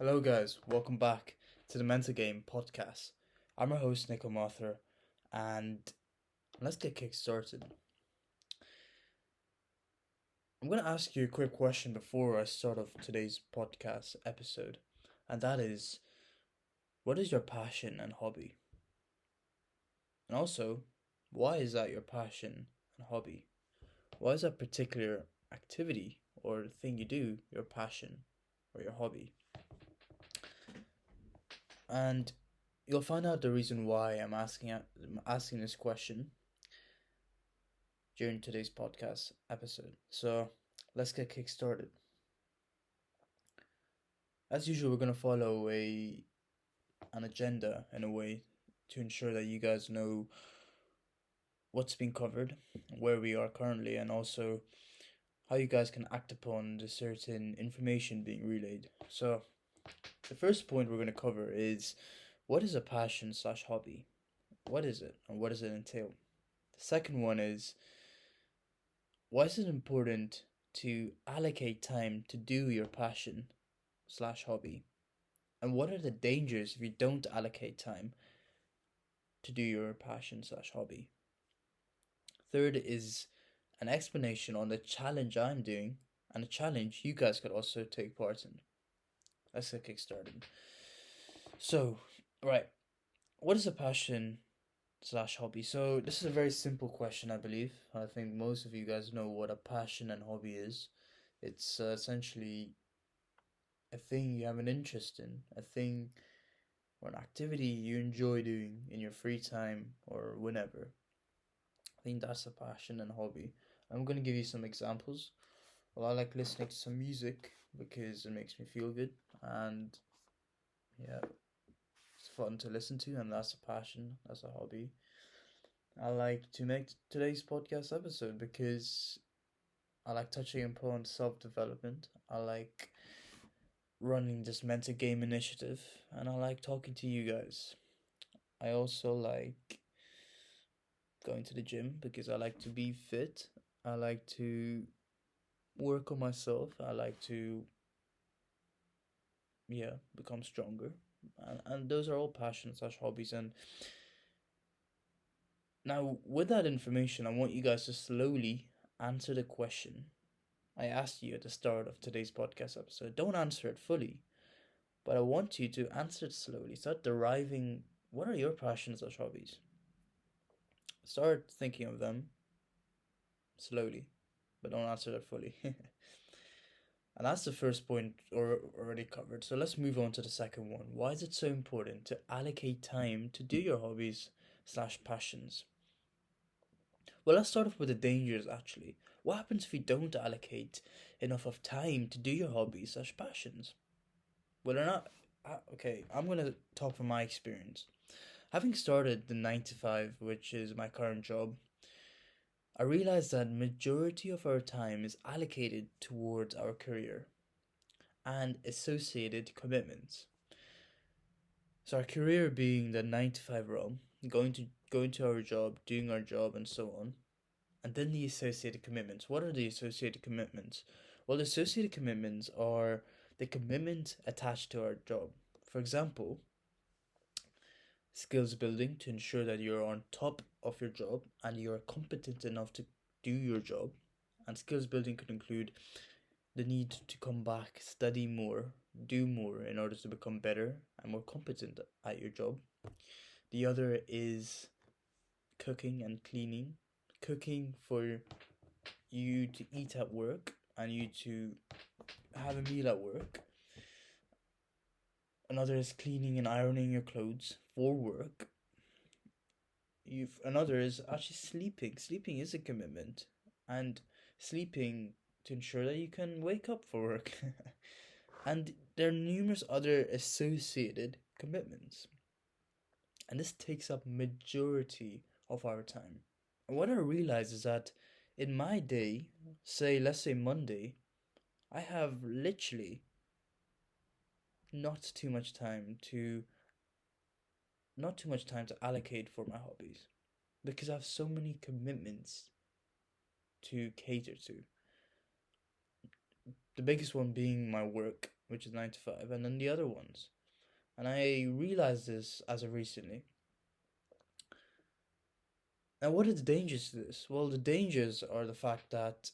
Hello, guys. Welcome back to the Mental Game podcast. I'm your host, Nico Mothra, and let's get kick started. I'm going to ask you a quick question before I start off today's podcast episode, and that is what is your passion and hobby? And also, why is that your passion and hobby? Why is that particular activity or thing you do your passion or your hobby? And you'll find out the reason why I'm asking this question during today's podcast episode. So let's get kick started. As usual, we're gonna follow an agenda in a way to ensure that you guys know what's been covered, where we are currently, and also how you guys can act upon the certain information being relayed. So the first point we're gonna cover is what is a passion slash hobby? What is it and what does it entail? The second one is why is it important to allocate time to do your passion slash hobby? And what are the dangers if you don't allocate time to do your passion slash hobby? Third is an explanation on the challenge I'm doing and a challenge you guys could also take part in. Let's get kickstarted. So, right, what is a passion slash hobby? So, this is a very simple question, I believe. I think most of you guys know what a passion and hobby is. It's essentially a thing you have an interest in, a thing or an activity you enjoy doing in your free time or whenever. I think that's a passion and hobby. I'm gonna give you some examples. Well, I like listening to some music because it makes me feel good, and yeah, it's fun to listen to, and that's a passion, that's a hobby. I like to make today's podcast episode because I like touching upon self development. I like running this mental game initiative, and I like talking to you guys. I also like going to the gym because I like to be fit. I like to work on myself. I like to, yeah, become stronger. And those are all passions slash hobbies. And now, with that information, I want you guys to slowly answer the question I asked you at the start of today's podcast episode. Don't answer it fully, but I want you to answer it slowly. Start deriving what are your passions slash hobbies. Start thinking of them slowly, but don't answer it fully. And that's the first point already covered. So let's move on to the second one. Why is it so important to allocate time to do your hobbies slash passions? Well, let's start off with the dangers actually. What happens if you don't allocate enough of time to do your hobbies slash passions? Well, they're not. Okay, I'm gonna talk from my experience. Having started the 9 to 5, which is my current job, I realized that majority of our time is allocated towards our career and associated commitments. So our career being the 9 to 5 realm, going to our job, doing our job and so on. And then the associated commitments. What are the associated commitments? Well, the associated commitments are the commitment attached to our job. For example, skills building to ensure that you're on top of your job and you're competent enough to do your job. And skills building could include the need to come back, study more, do more in order to become better and more competent at your job. The other is cooking and cleaning. Cooking for you to eat at work and you to have a meal at work. Another is cleaning and ironing your clothes for work. Another is actually sleeping. Sleeping is a commitment, and sleeping to ensure that you can wake up for work. And there are numerous other associated commitments, and this takes up majority of our time. And what I realize is that in my day, say let's say Monday, I have literally not too much time to not too much time to allocate for my hobbies because I have so many commitments to cater to. The biggest one being my work which is 9 to 5, and then the other ones. And I realized this as of recently. And what are the dangers to this? Well, the dangers are the fact that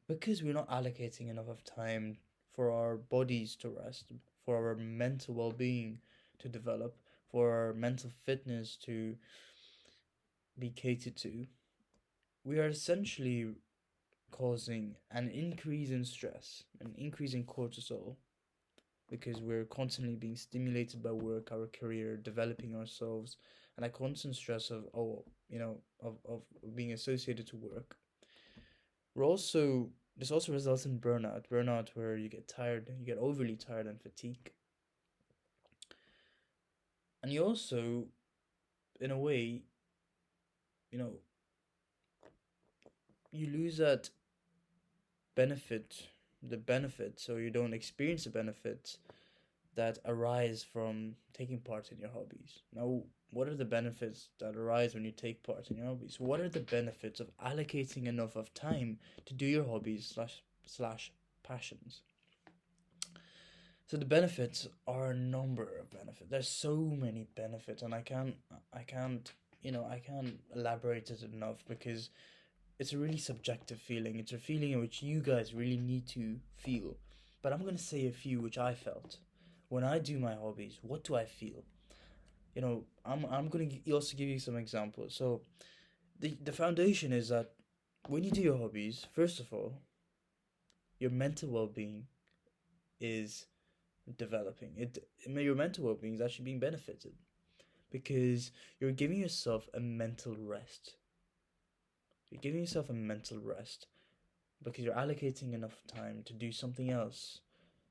because we're not allocating enough of time for our bodies to rest, for our mental well being to develop, for our mental fitness to be catered to, we are essentially causing an increase in stress, an increase in cortisol, because we're constantly being stimulated by work, our career, developing ourselves, and that constant stress of of being associated to work. We're also This also results in burnout where you get tired, you get overly tired and fatigue, and you also, in a way, you know, you lose that benefit, the benefit, so you don't experience the benefits that arise from taking part in your hobbies. Now, what are the benefits that arise when you take part in your hobbies? What are the benefits of allocating enough of time to do your hobbies slash passions? So the benefits are a number of benefits. There's so many benefits, and I can't elaborate it enough because it's a really subjective feeling. It's a feeling in which you guys really need to feel. But I'm gonna say a few which I felt when I do my hobbies. What do I feel? I'm gonna also give you some examples. So the foundation is that when you do your hobbies, first of all, your mental well being is developing. Your mental well being is actually being benefited because you're giving yourself a mental rest. You're giving yourself a mental rest because you're allocating enough time to do something else,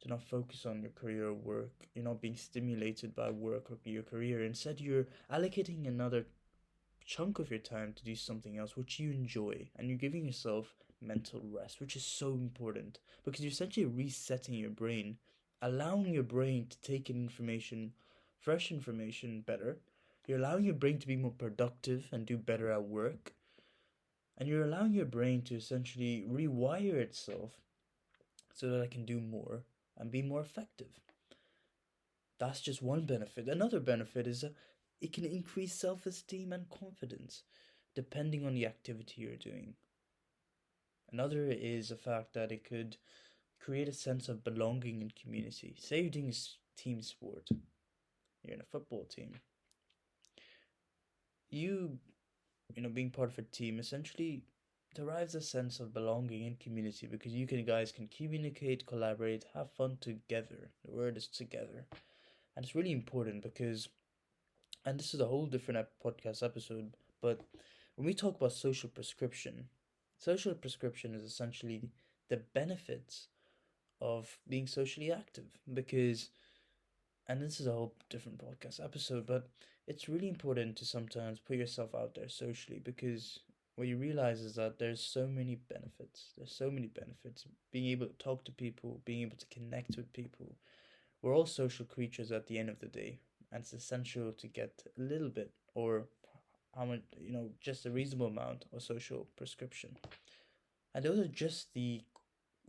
to not focus on your career or work. You're not being stimulated by work or your career. Instead, you're allocating another chunk of your time to do something else which you enjoy, and you're giving yourself mental rest, which is so important because you're essentially resetting your brain, allowing your brain to take in information, fresh information, better. You're allowing your brain to be more productive and do better at work, and you're allowing your brain to essentially rewire itself so that it can do more and be more effective. That's just one benefit. Another benefit is that it can increase self esteem and confidence depending on the activity you're doing. Another is the fact that it could create a sense of belonging in community. Say you're doing a team sport, you're in a football team. You, being part of a team essentially derives a sense of belonging in community because guys can communicate, collaborate, have fun together. The word is together. And it's really important because, and this is a whole different podcast episode, but when we talk about social prescription is essentially the benefits of being socially active because, and this is a whole different podcast episode, but it's really important to sometimes put yourself out there socially because what you realize is that there's so many benefits. There's so many benefits. Being able to talk to people, being able to connect with people. We're all social creatures at the end of the day, and it's essential to get a little bit or how much, just a reasonable amount of social prescription. And those are just the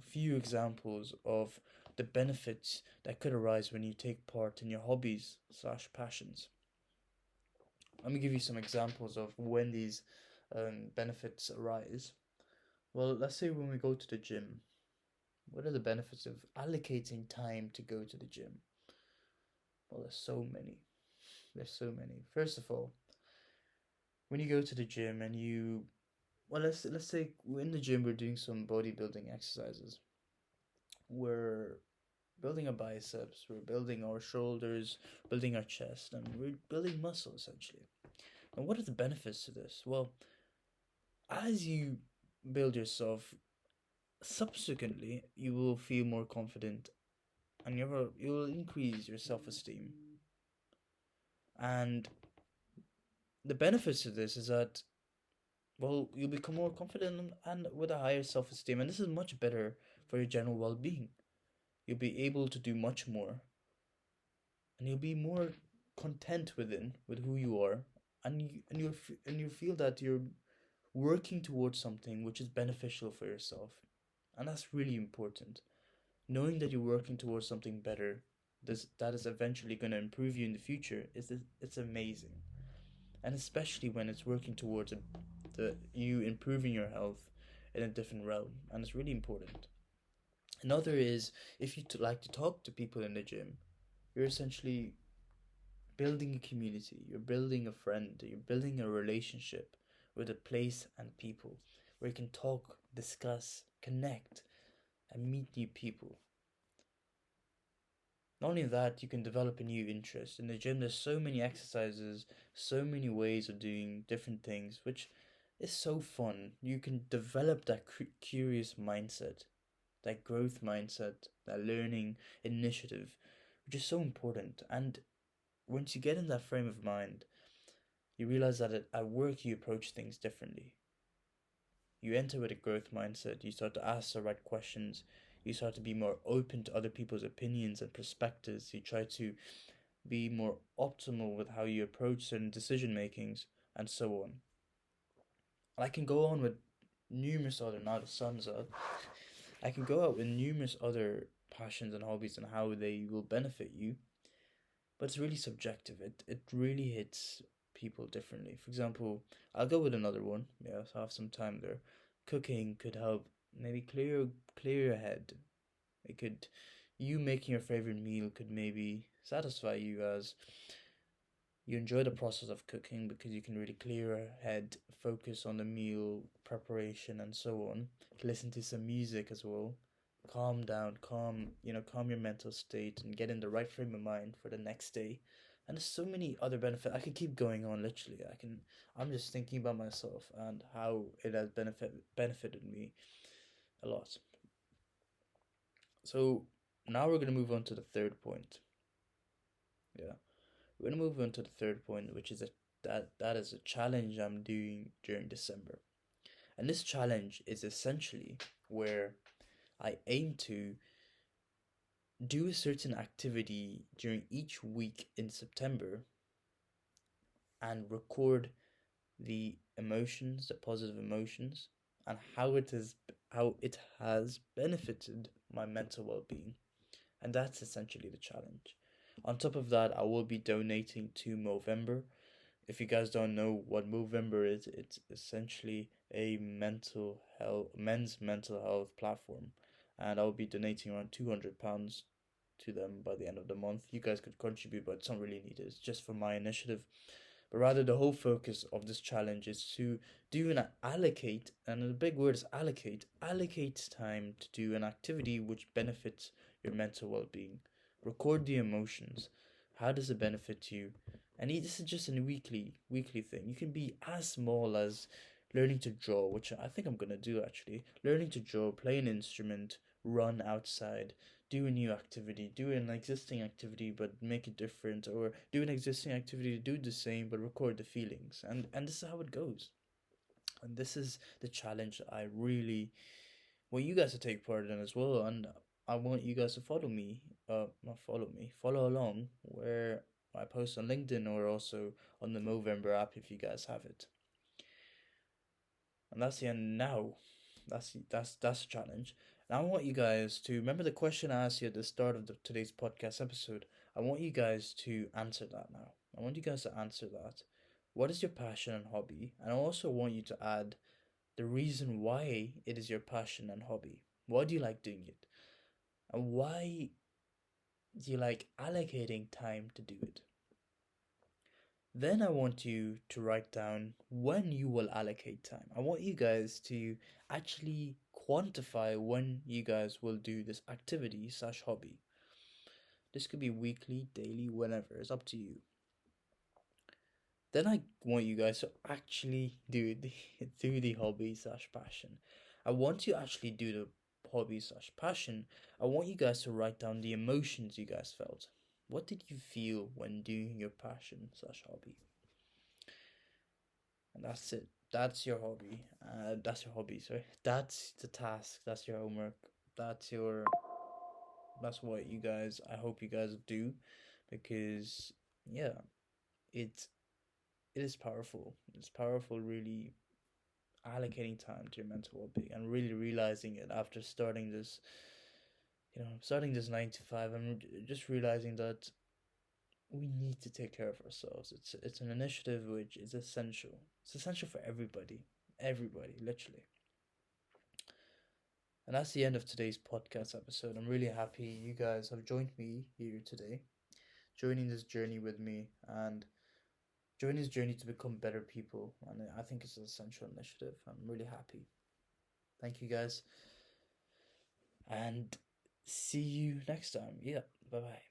few examples of the benefits that could arise when you take part in your hobbies slash passions. Let me give you some examples of when these benefits arise. Well, let's say when we go to the gym, what are the benefits of allocating time to go to the gym? Well, there's so many. There's so many. First of all, when you go to the gym and let's say we're in the gym, we're doing some bodybuilding exercises. We're building our biceps, we're building our shoulders, building our chest, and we're building muscle essentially. And what are the benefits to this? Well, as you build yourself, subsequently you will feel more confident and you will increase your self-esteem. And the benefits of this is that, well, you'll become more confident and with a higher self-esteem, and this is much better for your general well-being. You'll be able to do much more, and you'll be more content with who you are, and you feel that you're working towards something which is beneficial for yourself, and that's really important. knowing that you're working towards something better, that is eventually going to improve you in the future, it's amazing. And especially when it's working towards the you improving your health in a different realm, and it's really important. Another is, if you like to talk to people in the gym, you're essentially building a community, you're building a friend, you're building a relationship with a place and people where you can talk, discuss, connect, and meet new people. Not only that, you can develop a new interest. In the gym, there's so many exercises, so many ways of doing different things, which is so fun. You can develop that curious mindset, that growth mindset, that learning initiative, which is so important. And once you get in that frame of mind, you realize that at work you approach things differently. You enter with a growth mindset, you start to ask the right questions, you start to be more open to other people's opinions and perspectives, you try to be more optimal with how you approach certain decision makings, and so on. I can go on with numerous other, now the sun's up, I can go out with numerous other passions and hobbies and how they will benefit you, but it's really subjective. It really hits people differently. For example, I'll go with another one. Yeah, so I have some time there. Cooking could help maybe clear your head. It could you making your favorite meal could maybe satisfy you as you enjoy the process of cooking because you can really clear your head, focus on the meal preparation and so on. Listen to some music as well. Calm down, calm your mental state and get in the right frame of mind for the next day. And there's so many other benefits. I could keep going on literally. I'm just thinking about myself and how it has benefited me a lot. So now we're gonna move on to the third point. Yeah. We're gonna move on to the third point, which is that is a challenge I'm doing during December. And this challenge is essentially where I aim to do a certain activity during each week in September and record the emotions, the positive emotions, and how it has benefited my mental well-being. And that's essentially the challenge. On top of that, I will be donating to Movember. If you guys don't know what Movember is, it's essentially a men's mental health platform, and I'll be donating around £200 to them by the end of the month. You guys could contribute, but it's not really needed. It's just for my initiative. But rather, the whole focus of this challenge is to do an allocate, and the big word is allocate time to do an activity which benefits your mental well-being. Record the emotions. How does it benefit you? And this is just a weekly thing. You can be as small as learning to draw, which I think I'm gonna do actually. Learning to draw, play an instrument, run outside, do a new activity, do an existing activity but make it different, or do an existing activity, do the same but record the feelings. And this is how it goes. And this is the challenge I really want you guys to take part in as well. And I want you guys to follow me, not follow me, follow along where I post on LinkedIn or also on the Movember app if you guys have it. And that's the end now. That's a challenge. And I want you guys to remember the question I asked you at the start of today's podcast episode. I want you guys to answer that now. I want you guys to answer that. What is your passion and hobby? And I also want you to add the reason why it is your passion and hobby. Why do you like doing it? And why do you like allocating time to do it? Then I want you to write down when you will allocate time. I want you guys to actually quantify when you guys will do this activity slash hobby. This could be weekly, daily, whenever. It's up to you. Then I want you guys to actually do the hobby slash passion. I want you to actually do the hobby slash passion. I want you guys to write down the emotions you guys felt. What did you feel when doing your passion slash hobby? And that's it. That's your hobby. That's your hobby. Sorry. That's the task. That's your homework. That's your. That's what you guys. I hope you guys do, because yeah, it it is powerful. It's powerful, really allocating time to your mental well-being and really realizing it after starting starting this 9 to 5, I'm just realizing that we need to take care of ourselves. It's an initiative which is essential. It's essential for everybody, literally. And that's the end of today's podcast episode. I'm really happy you guys have joined me here today, joining this journey with me, and joining this journey to become better people. And I think it's an essential initiative. I'm really happy. Thank you guys, and see you next time. Yeah, bye bye.